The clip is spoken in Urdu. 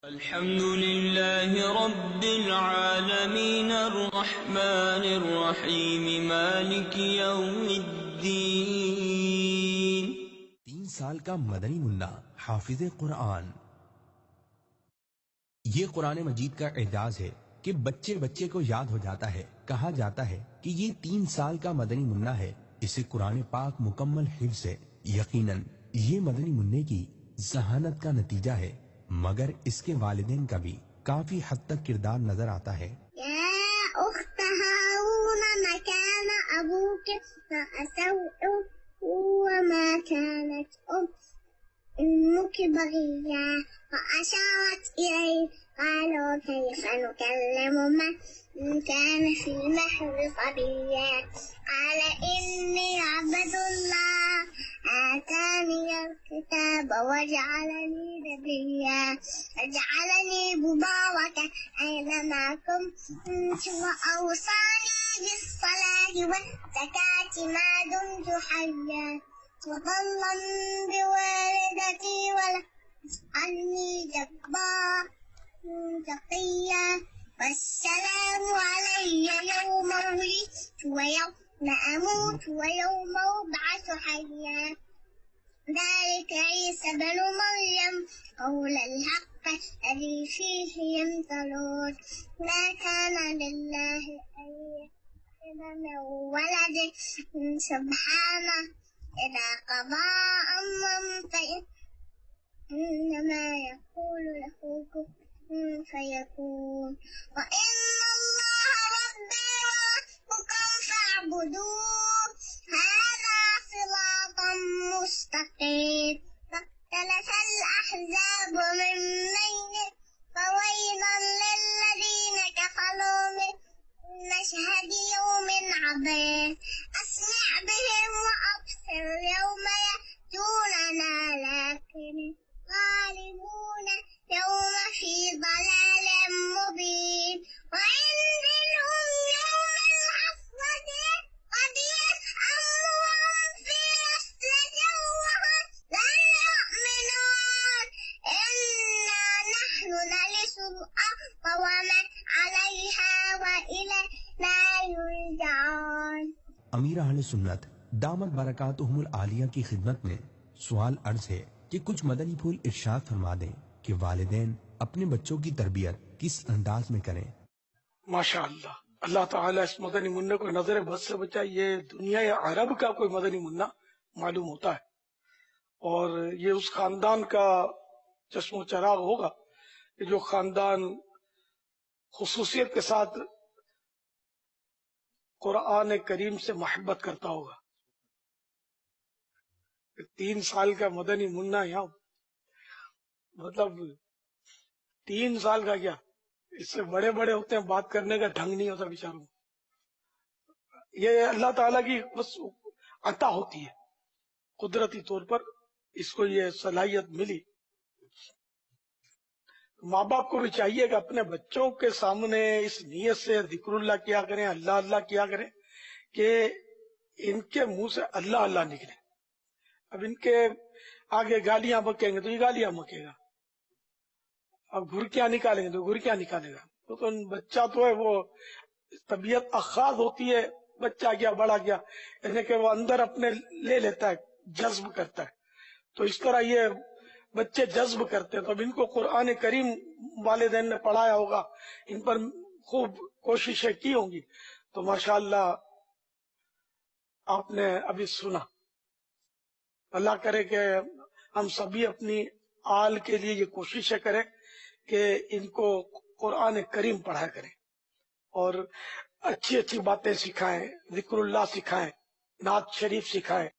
الحمد لله رب العالمين الرحمن الرحيم مالك يوم الدين۔ 3 سال کا مدنی منا حافظ قرآن۔ یہ قرآن مجید کا اعجاز ہے کہ بچے بچے کو یاد ہو جاتا ہے۔ کہا جاتا ہے کہ یہ 3 سال کا مدنی منا ہے، اسے قرآن پاک مکمل حفظ ہے۔ یقیناً یہ مدنی منع کی ذہانت کا نتیجہ ہے، مگر اس کے والدین کا بھی کافی حد تک کردار نظر آتا ہے۔ یا اخت ہارون ما کان ابوک فاسوء وما كانت امك بغيا فاشارت اليه قالوا كيف نكلم من كان في المهد صبيا قال اني عبد الله آتاني الكتاب وجعلني نبيا وجعلني مباركا أينما كنت وأوصاني بالصلاة والزكاة ما دمت حيا وبرا بوالدتي ولم يجعلني جبارا شقيا والسلام علي يوم ولدت ويوم أموت ويوم أبعث حيا ذلك عيسى بن مريم قول الحق الذي فيه يمترون ما كان لله أن يتخذ من ولد سبحانه إذا قضى أمرا فإنما يقول له كن فيكون وإن الله ربي وربكم فاعبدوه هذا صراط مستقيم فاختلف الأحزاب من بينهم فويل للذين كفروا من مشهد يوم عظيم أسمع بهم وأبصر يوم يأتوننا لكن غالبون يوم في ضلال مبين وعندهم يوم الحسرة قد يسأمهم في غفلة وهم لا يؤمنون إنا نحن نرث الأرض ومن عليها وإلينا يرجعون۔ امیر اہل سنت دامت برکاتہم العالیہ کی خدمت میں سوال عرض ہے کہ کچھ مدنی پھول ارشاد فرما دیں کہ والدین اپنے بچوں کی تربیت کس انداز میں کریں۔ ماشاءاللہ، اللہ تعالیٰ اس مدنی منع کو نظر بد سے بچائے۔ یہ دنیا یا عرب کا کوئی مدنی منع معلوم ہوتا ہے، اور یہ اس خاندان کا چشم و چراغ ہوگا کہ جو خاندان خصوصیت کے ساتھ قرآن کریم سے محبت کرتا ہوگا۔ 3 سال کا مدنی منع یہاں، مطلب 3 سال کا کیا، اس سے بڑے بڑے ہوتے ہیں، بات کرنے کا ڈھنگ نہیں ہوتا بیچاروں۔ یہ اللہ تعالیٰ کی بس عطا ہوتی ہے، قدرتی طور پر اس کو یہ صلاحیت ملی۔ ماں باپ کو بھی چاہیے کہ اپنے بچوں کے سامنے اس نیت سے ذکر اللہ کیا کریں، اللہ اللہ کیا کریں کہ ان کے منہ سے اللہ اللہ نکلے۔ اب ان کے آگے گالیاں بکیں گے تو یہ گالیاں بکے گا، اب گھرکیاں نکالیں گے تو گھرکیاں نکالے گا۔ تو بچہ تو ہے، وہ طبیعت اخاذ ہوتی ہے، بچہ کیا بڑا کیا، یعنی کہ وہ اندر اپنے لے لیتا ہے، جذب کرتا ہے۔ تو اس طرح یہ بچے جذب کرتے ہیں۔ تو اب ان کو قرآن کریم والدین نے پڑھایا ہوگا، ان پر خوب کوششیں کی ہوں گی، تو ماشاءاللہ آپ نے ابھی سنا۔ اللہ کرے کہ ہم سبھی اپنی آل کے لیے یہ کوششیں کریں کہ ان کو قرآن کریم پڑھا کریں، اور اچھی اچھی باتیں سکھائیں، ذکر اللہ سکھائیں، نعت شریف سکھائیں۔